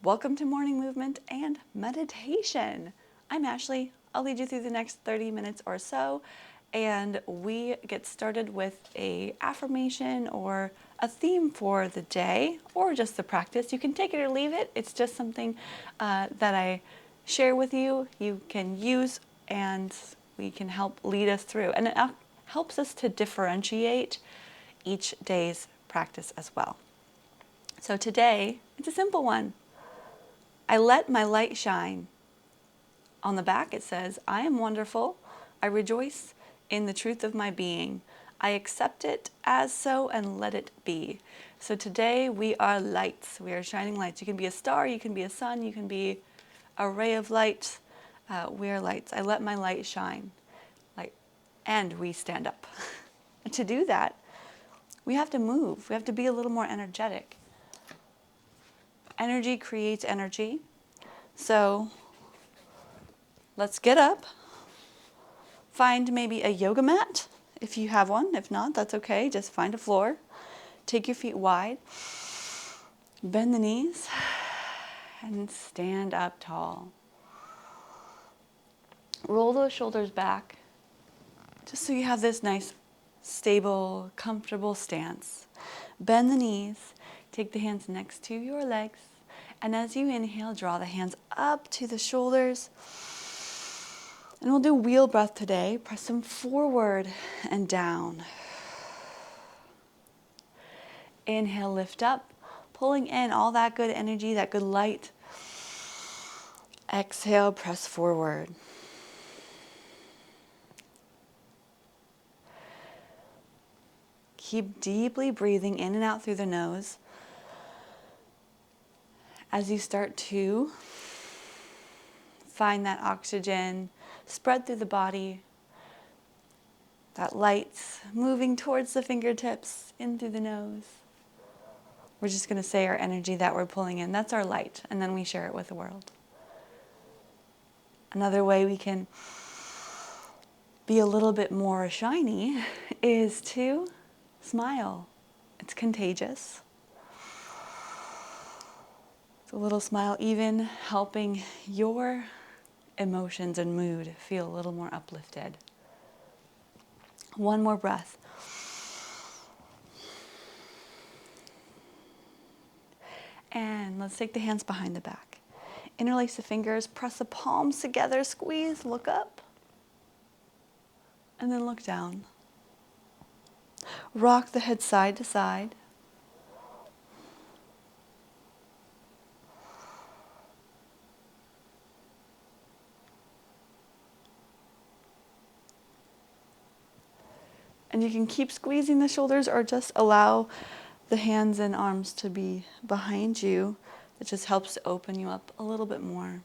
Welcome to morning movement and meditation. I'm Ashley. I'll lead you through the next 30 minutes or so, and we get started with a affirmation or a theme for the day, or just the practice. You can take it or leave it. It's just something that I share with you. You can use, and we can help lead us through, and it helps us to differentiate each day's practice as well. So today, it's a simple one. I let my light shine. On the back it says, I am wonderful. I rejoice in the truth of my being. I accept it as so and let it be. So today we are lights. We are shining lights. You can be a star, you can be a sun, you can be a ray of light. We are lights. I let my light shine. And we stand up. And to do that, we have to move. We have to be a little more energetic. Energy creates energy. So let's get up. Find maybe a yoga mat if you have one. If not, that's okay. Just find a floor. Take your feet wide. Bend the knees and stand up tall. Roll those shoulders back just so you have this nice, stable, comfortable stance. Bend the knees. Take the hands next to your legs. And as you inhale, draw the hands up to the shoulders. And we'll do wheel breath today. Press them forward and down. Inhale, lift up, pulling in all that good energy, that good light. Exhale, press forward. Keep deeply breathing in and out through the nose. As you start to find that oxygen spread through the body, that light's moving towards the fingertips, in through the nose. We're just going to say our energy that we're pulling in. That's our light, and then we share it with the world. Another way we can be a little bit more shiny is to smile. It's contagious. It's a little smile, even helping your emotions and mood feel a little more uplifted. One more breath. And let's take the hands behind the back. Interlace the fingers, press the palms together, squeeze, look up, and then look down. Rock the head side to side. And you can keep squeezing the shoulders or just allow the hands and arms to be behind you. It just helps to open you up a little bit more.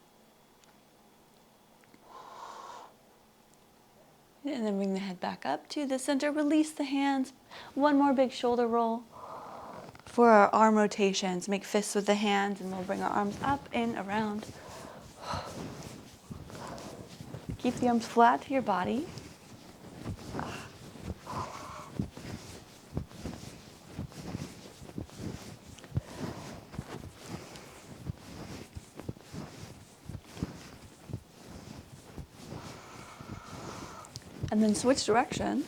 And then bring the head back up to the center. Release the hands. One more big shoulder roll. For our arm rotations, make fists with the hands and we'll bring our arms up and around. Keep the arms flat to your body. And then switch directions.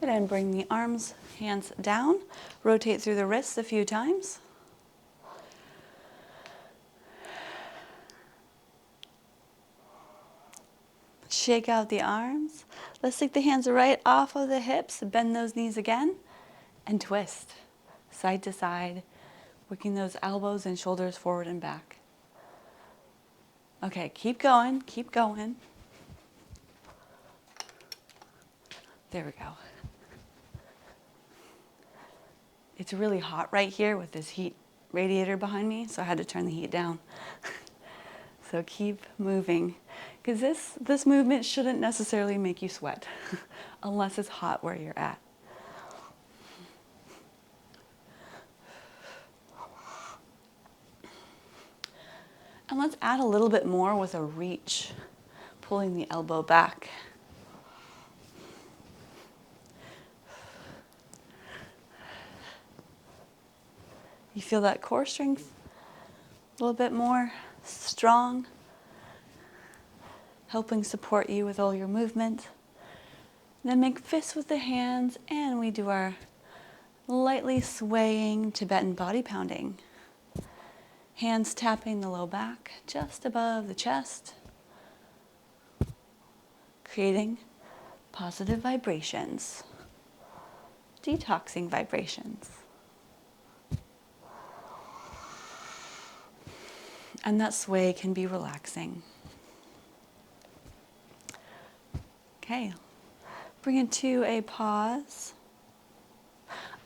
And bring the arms, hands down. Rotate through the wrists a few times. Shake out the arms. Let's take the hands right off of the hips. Bend those knees again and twist side to side, working those elbows and shoulders forward and back. Okay, keep going, keep going. There we go. It's really hot right here with this heat radiator behind me, so I had to turn the heat down. So keep moving, because this movement shouldn't necessarily make you sweat unless it's hot where you're at. And let's add a little bit more with a reach, pulling the elbow back. You feel that core strength a little bit more strong, helping support you with all your movement. Then make fists with the hands, and we do our lightly swaying Tibetan body pounding. Hands tapping the low back just above the chest, creating positive vibrations, detoxing vibrations. And that sway can be relaxing. Okay, bring it to a pause.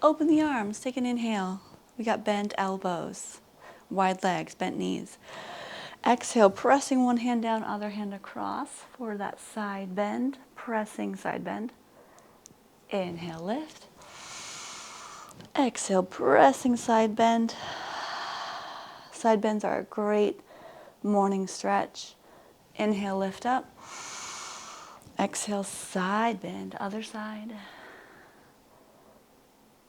Open the arms, take an inhale. We got bent elbows, wide legs, bent knees. Exhale, pressing one hand down, other hand across for that side bend, pressing side bend. Inhale, lift. Exhale, pressing side bend. Side bends are a great morning stretch. Inhale, lift up. Exhale, side bend, other side.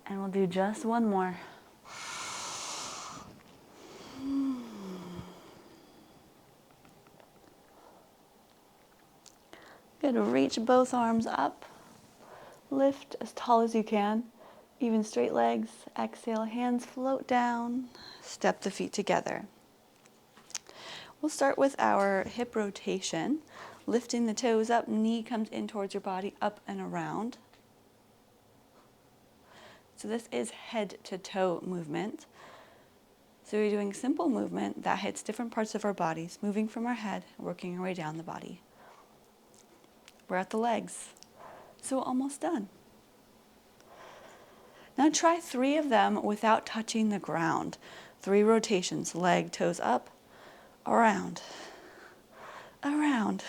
And we'll do just one more. Good, reach both arms up. Lift as tall as you can. Even straight legs. Exhale, hands float down. Step the feet together. We'll start with our hip rotation. Lifting the toes up, knee comes in towards your body, up and around. So this is head to toe movement. So we're doing simple movement that hits different parts of our bodies, moving from our head, working our way down the body. We're at the legs. So almost done. Now try 3 of them without touching the ground. 3 rotations, leg, toes up, around, around.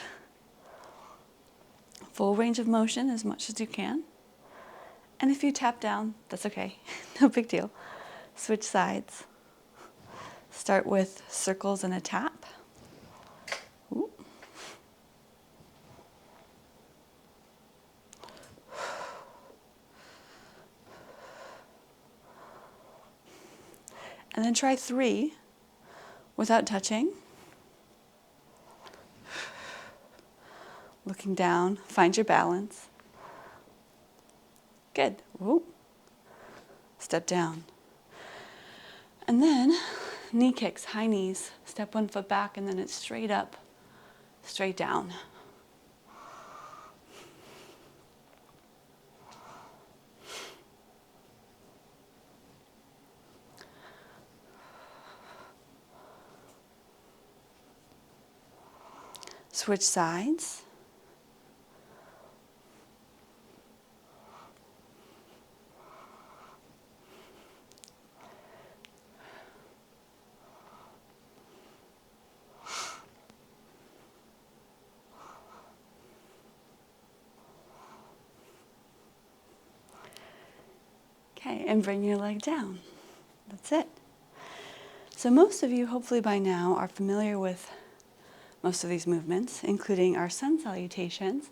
Full range of motion as much as you can. And if you tap down, that's okay, no big deal. Switch sides. Start with circles and a tap. Ooh. And then try 3 without touching. Looking down, find your balance. Good. Whoop. Step down. And then knee kicks, high knees. Step 1 foot back and then it's straight up, straight down. Switch sides. Okay, and bring your leg down. That's it. So most of you, hopefully by now, are familiar with most of these movements, including our sun salutations.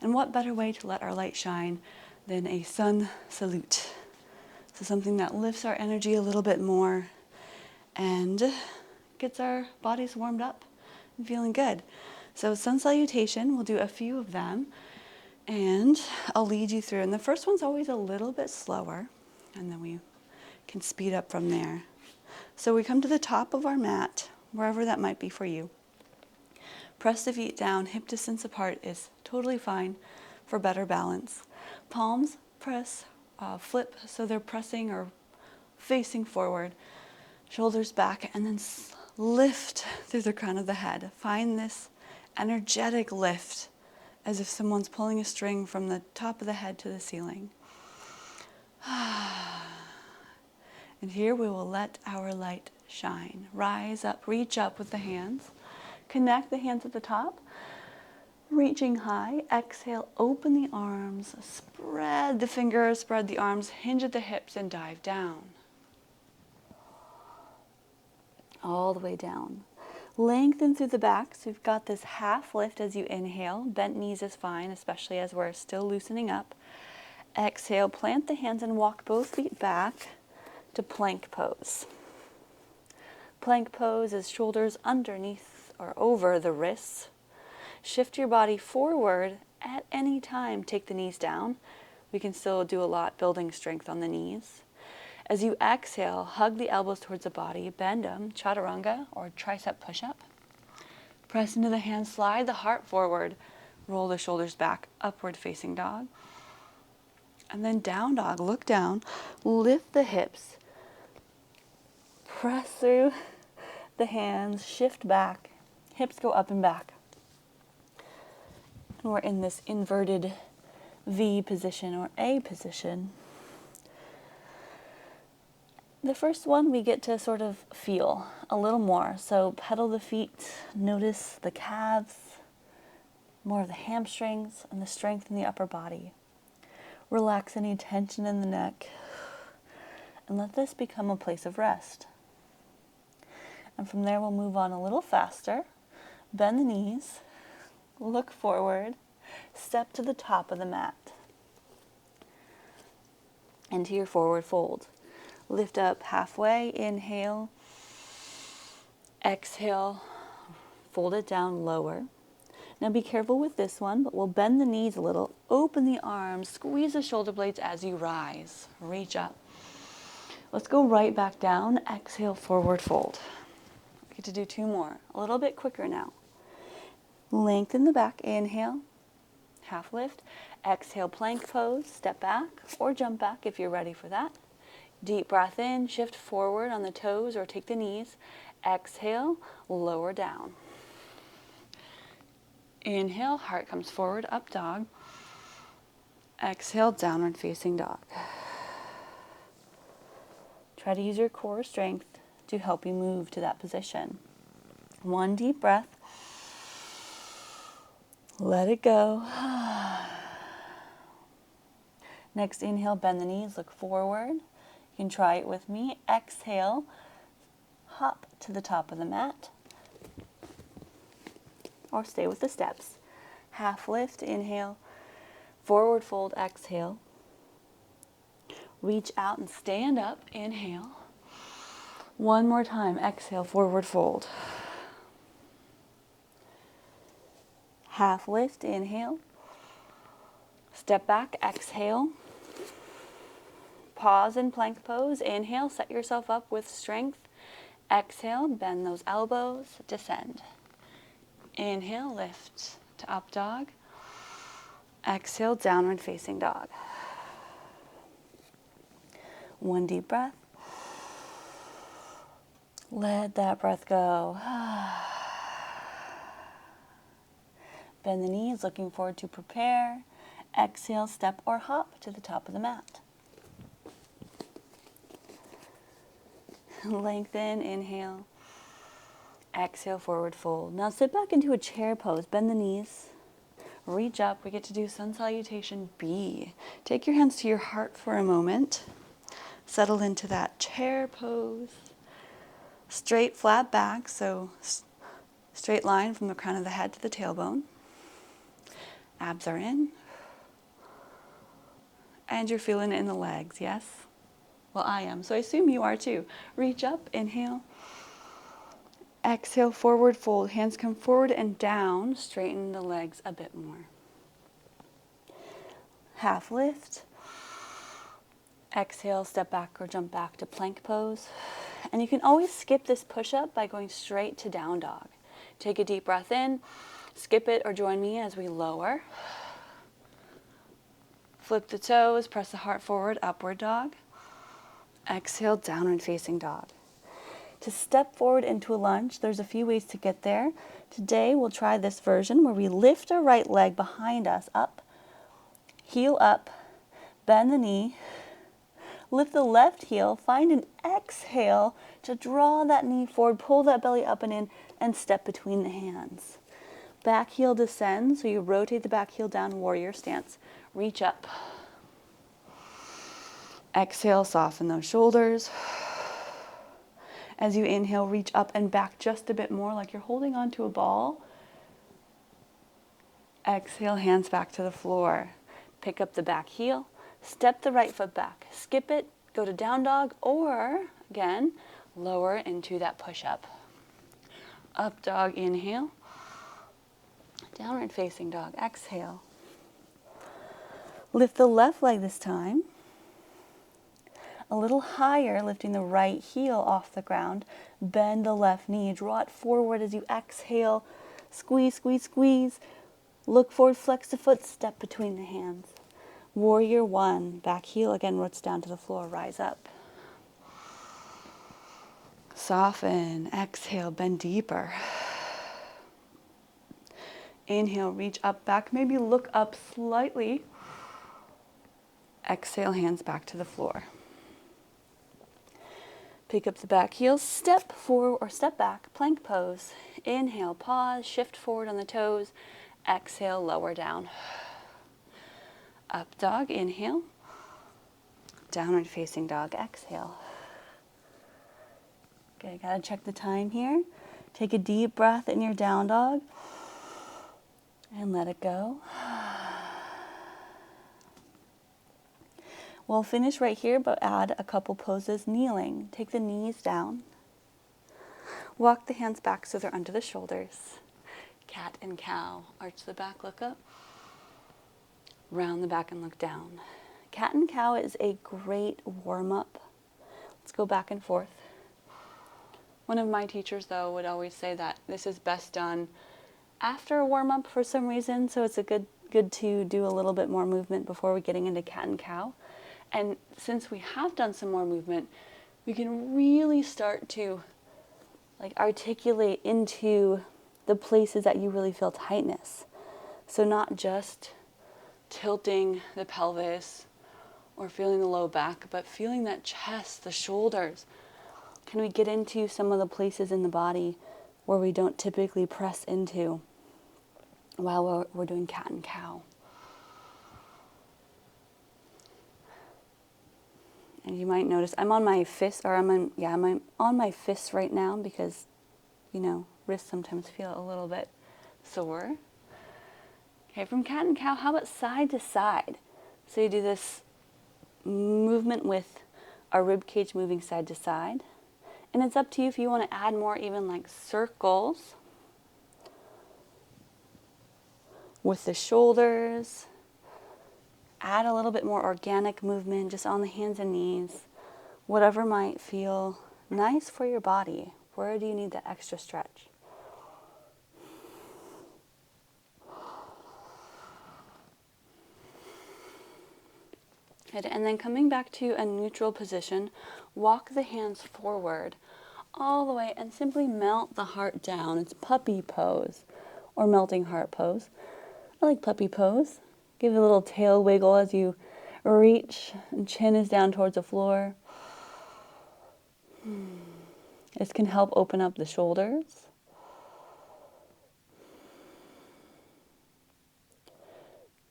And what better way to let our light shine than a sun salute? So something that lifts our energy a little bit more and gets our bodies warmed up and feeling good. So sun salutation, we'll do a few of them and I'll lead you through. And the first one's always a little bit slower and then we can speed up from there. So we come to the top of our mat, wherever that might be for you. Press the feet down, hip distance apart is totally fine for better balance. Palms press, flip, so they're pressing or facing forward. Shoulders back, and then lift through the crown of the head. Find this energetic lift, as if someone's pulling a string from the top of the head to the ceiling. And here we will let our light shine. Rise up, reach up with the hands. Connect the hands at the top, reaching high. Exhale, open the arms, spread the fingers, spread the arms, hinge at the hips, and dive down. All the way down. Lengthen through the back. So we've got this half lift as you inhale. Bent knees is fine, especially as we're still loosening up. Exhale, plant the hands and walk both feet back to plank pose. Plank pose is shoulders underneath or over the wrists. Shift your body forward at any time. Take the knees down. We can still do a lot building strength on the knees. As you exhale, hug the elbows towards the body, bend them, chaturanga or tricep push-up. Press into the hands, slide the heart forward, roll the shoulders back, upward facing dog. And then down dog, look down, lift the hips, press through the hands, shift back, hips go up and back. And we're in this inverted V position or A position. The first one we get to sort of feel a little more. So pedal the feet, notice the calves, more of the hamstrings, and the strength in the upper body. Relax any tension in the neck, and let this become a place of rest. And from there we'll move on a little faster. Bend the knees, look forward, step to the top of the mat. Into your forward fold. Lift up halfway, inhale, exhale, fold it down lower. Now be careful with this one, but we'll bend the knees a little, open the arms, squeeze the shoulder blades as you rise, reach up. Let's go right back down, exhale, forward fold. We get to do 2 more, a little bit quicker now. Lengthen the back, inhale, half lift, exhale, plank pose, step back or jump back if you're ready for that. Deep breath in, shift forward on the toes or take the knees. Exhale, lower down. Inhale, heart comes forward, up dog. Exhale, downward facing dog. Try to use your core strength to help you move to that position. 1 deep breath. Let it go. Next, inhale, bend the knees, look forward. You can try it with me. Exhale, hop to the top of the mat. Or stay with the steps. Half lift, inhale. Forward fold, exhale. Reach out and stand up, inhale. 1 more time, exhale, forward fold. Half lift, inhale. Step back, exhale. Pause in plank pose. Inhale, set yourself up with strength. Exhale, bend those elbows, descend. Inhale, lift to up dog. Exhale, downward facing dog. 1 deep breath. Let that breath go. Bend the knees, looking forward to prepare. Exhale, step or hop to the top of the mat. Lengthen, inhale. Exhale, forward fold. Now sit back into a chair pose. Bend the knees. Reach up. We get to do sun salutation B. Take your hands to your heart for a moment. Settle into that chair pose. Straight, flat back, so straight line from the crown of the head to the tailbone. Abs are in. And you're feeling it in the legs, yes? Well, I am, so I assume you are too. Reach up, inhale. Exhale, forward fold. Hands come forward and down. Straighten the legs a bit more. Half lift. Exhale, step back or jump back to plank pose. And you can always skip this push-up by going straight to down dog. Take a deep breath in. Skip it or join me as we lower. Flip the toes, press the heart forward, upward dog. Exhale, downward facing dog. To step forward into a lunge, there's a few ways to get there. Today we'll try this version where we lift our right leg behind us up, heel up, bend the knee, lift the left heel, find an exhale to draw that knee forward, pull that belly up and in, and step between the hands. Back heel descends, so you rotate the back heel down, warrior stance. Reach up. Exhale, soften those shoulders. As you inhale, reach up and back just a bit more, like you're holding onto a ball. Exhale, hands back to the floor. Pick up the back heel, step the right foot back, skip it, go to down dog, or again, lower into that push-up. Up dog, inhale. Downward facing dog, exhale. Lift the left leg this time. A little higher, lifting the right heel off the ground. Bend the left knee, draw it forward as you exhale. Squeeze, squeeze, squeeze. Look forward, flex the foot, step between the hands. Warrior one, back heel again, roots down to the floor, rise up. Soften, exhale, bend deeper. Inhale, reach up, back, maybe look up slightly. Exhale, hands back to the floor. Pick up the back heel, step forward or step back, plank pose. Inhale, pause, shift forward on the toes. Exhale, lower down. Up dog, inhale. Downward facing dog, exhale. Okay, gotta check the time here. Take a deep breath in your down dog and let it go. We'll finish right here, but add a couple poses kneeling. Take the knees down. Walk the hands back so they're under the shoulders. Cat and cow. Arch the back, look up. Round the back and look down. Cat and cow is a great warm-up. Let's go back and forth. One of my teachers, though, would always say that this is best done after a warm-up for some reason, so it's a good to do a little bit more movement before we're getting into cat and cow. And since we have done some more movement, we can really start to articulate into the places that you really feel tightness. So not just tilting the pelvis or feeling the low back, but feeling that chest, the shoulders. Can we get into some of the places in the body where we don't typically press into while we're doing cat and cow? And you might notice I'm on my fist, I'm on my fists right now because, wrists sometimes feel a little bit sore. Okay, from cat and cow, how about side to side? So you do this movement with our rib cage moving side to side. And it's up to you if you want to add more, even like circles with the shoulders. Add a little bit more organic movement just on the hands and knees. Whatever might feel nice for your body. Where do you need that extra stretch? Good. And then coming back to a neutral position, walk the hands forward all the way and simply melt the heart down. It's puppy pose or melting heart pose. I like puppy pose. Give it a little tail wiggle as you reach and chin is down towards the floor. This can help open up the shoulders.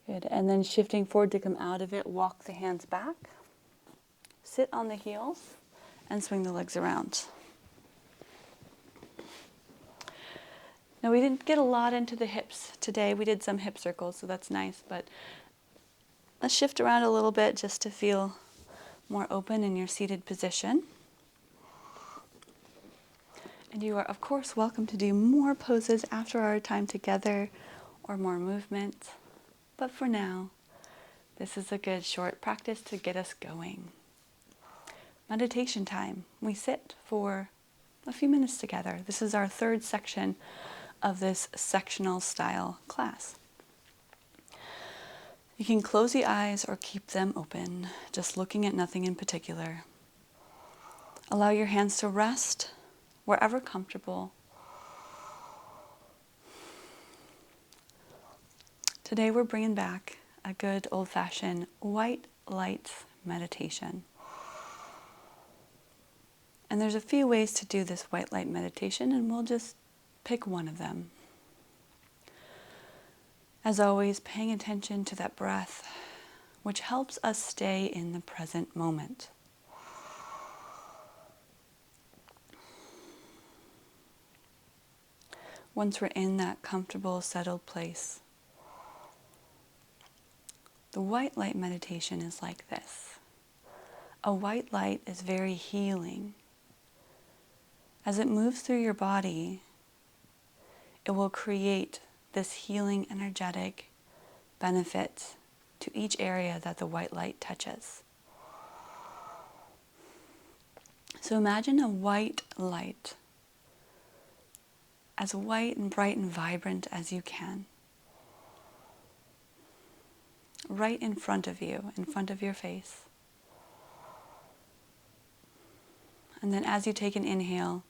Good. And then shifting forward to come out of it, walk the hands back. Sit on the heels and swing the legs around. Now we didn't get a lot into the hips today. We did some hip circles, so that's nice, but let's shift around a little bit just to feel more open in your seated position. And you are, of course, welcome to do more poses after our time together or more movement. But for now, this is a good short practice to get us going. Meditation time. We sit for a few minutes together. This is our third section of this sectional style class. You can close the eyes or keep them open, just looking at nothing in particular. Allow your hands to rest wherever comfortable. Today we're bringing back a good old-fashioned white light meditation. And there's a few ways to do this white light meditation, and we'll just pick one of them. As always, paying attention to that breath, which helps us stay in the present moment. Once we're in that comfortable, settled place, the white light meditation is like this. A white light is very healing. As it moves through your body, it will create this healing, energetic benefit to each area that the white light touches. So imagine a white light, as white and bright and vibrant as you can, right in front of you, in front of your face. And then as you take an inhale,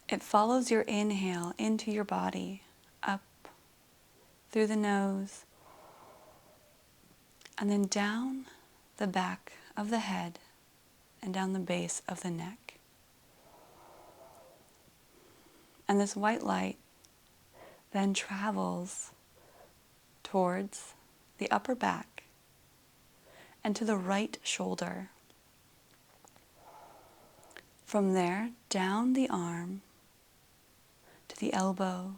it follows your inhale into your body, up through the nose, and then down the back of the head and down the base of the neck. And this white light then travels towards the upper back and to the right shoulder. From there, down the arm to the elbow,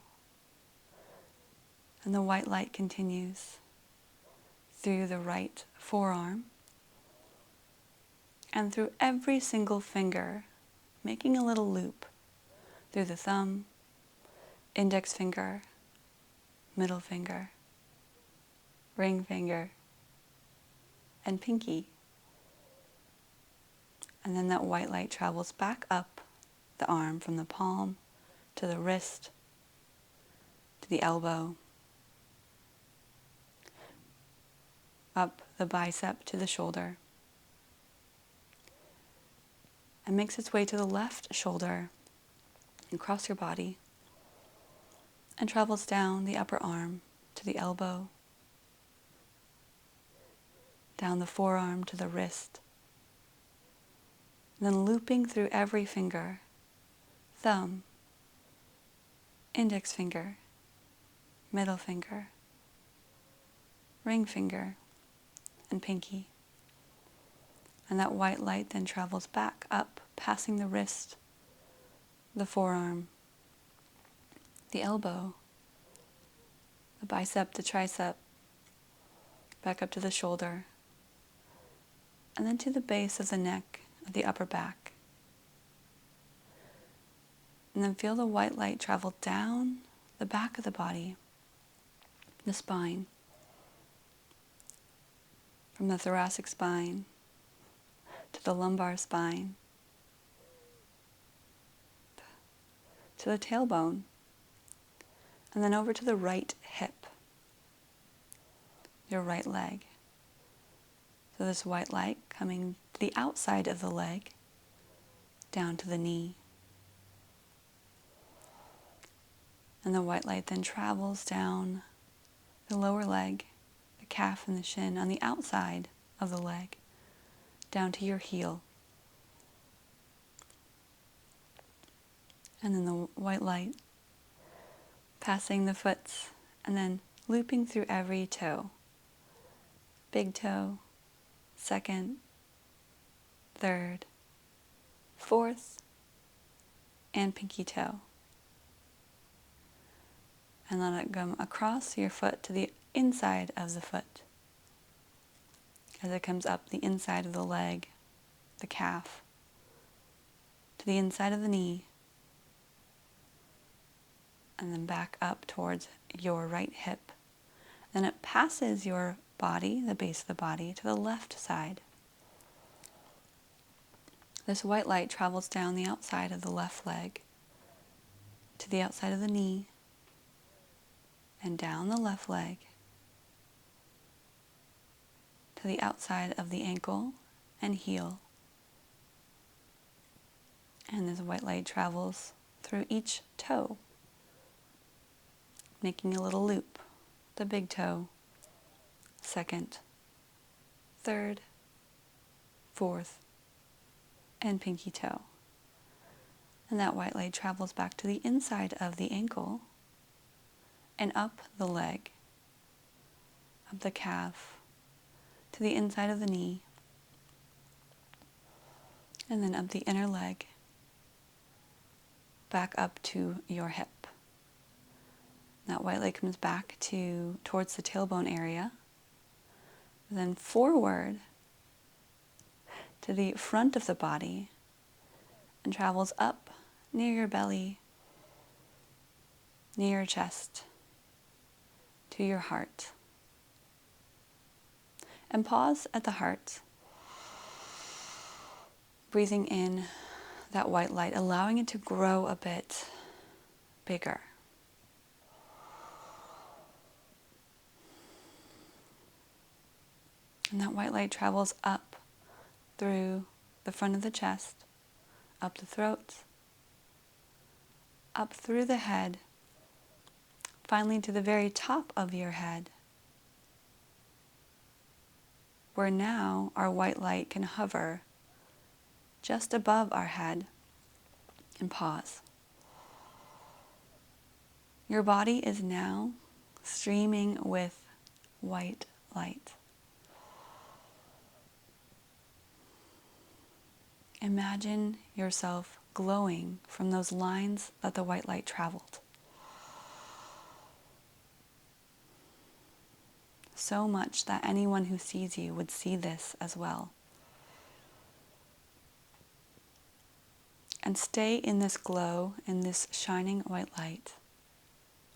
and the white light continues through the right forearm and through every single finger, making a little loop through the thumb, index finger, middle finger, ring finger, and pinky. And then that white light travels back up the arm from the palm to the wrist, to the elbow, up the bicep to the shoulder, and makes its way to the left shoulder, across your body, and travels down the upper arm to the elbow, down the forearm to the wrist, and then looping through every finger, thumb, index finger, middle finger, ring finger, and pinky. And that white light then travels back up, passing the wrist, the forearm, the elbow, the bicep, the tricep, back up to the shoulder, and then to the base of the neck, of the upper back. And then feel the white light travel down the back of the body, the spine, from the thoracic spine to the lumbar spine, to the tailbone, and then over to the right hip, your right leg. So this white light coming to the outside of the leg, down to the knee. And the white light then travels down the lower leg, the calf and the shin on the outside of the leg, down to your heel. And then the white light passing the foots and then looping through every toe. Big toe, second, third, fourth, and pinky toe. And let it come across your foot to the inside of the foot. As it comes up the inside of the leg, the calf, to the inside of the knee, and then back up towards your right hip. Then it passes your body, the base of the body, to the left side. This white light travels down the outside of the left leg, to the outside of the knee, and down the left leg, to the outside of the ankle and heel. And this white light travels through each toe, making a little loop. The big toe, second, third, fourth, and pinky toe. And that white light travels back to the inside of the ankle and up the leg, up the calf, to the inside of the knee, and then up the inner leg, back up to your hip. That white light comes back towards the tailbone area, then forward to the front of the body and travels up near your belly, near your chest, to your heart. And pause at the heart, breathing in that white light, allowing it to grow a bit bigger. And that white light travels up through the front of the chest, up the throat, up through the head, finally to the very top of your head, where now our white light can hover just above our head and pause. Your body is now streaming with white light. Imagine yourself glowing from those lines that the white light traveled. So much that anyone who sees you would see this as well. And stay in this glow, in this shining white light,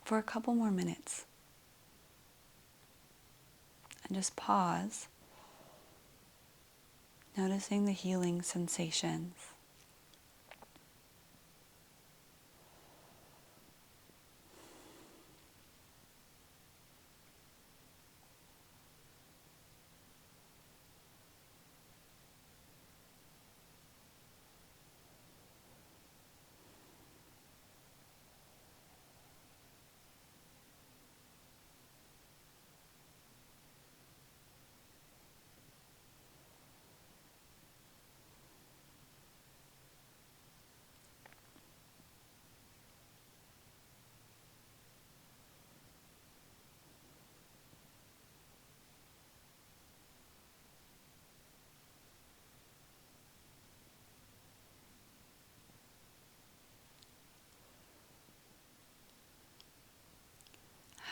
for a couple more minutes. And just pause, noticing the healing sensations.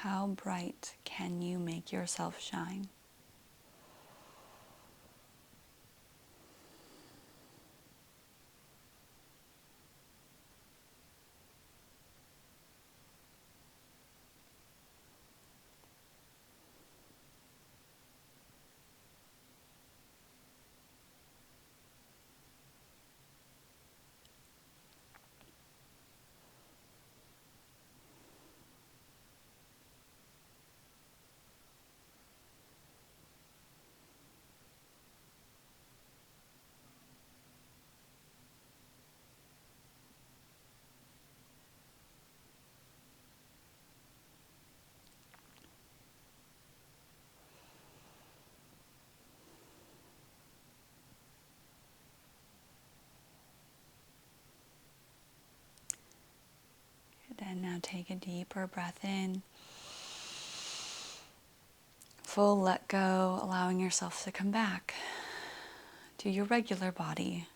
How bright can you make yourself shine? And now take a deeper breath in. Full let go, allowing yourself to come back to your regular body,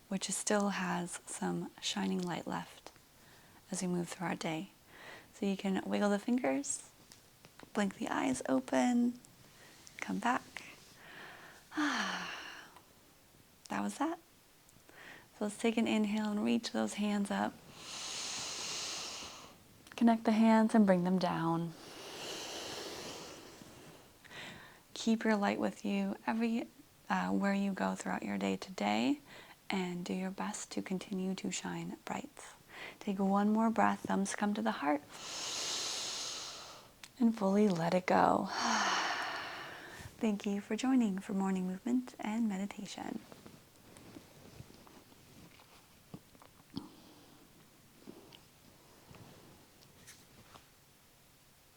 which still has some shining light left as we move through our day. So you can wiggle the fingers, blink the eyes open, come back. That was that. So let's take an inhale and reach those hands up. Connect the hands and bring them down. Keep your light with you where you go throughout your day today, and do your best to continue to shine bright. Take one more breath, thumbs come to the heart, and fully let it go. Thank you for joining for morning movement and meditation.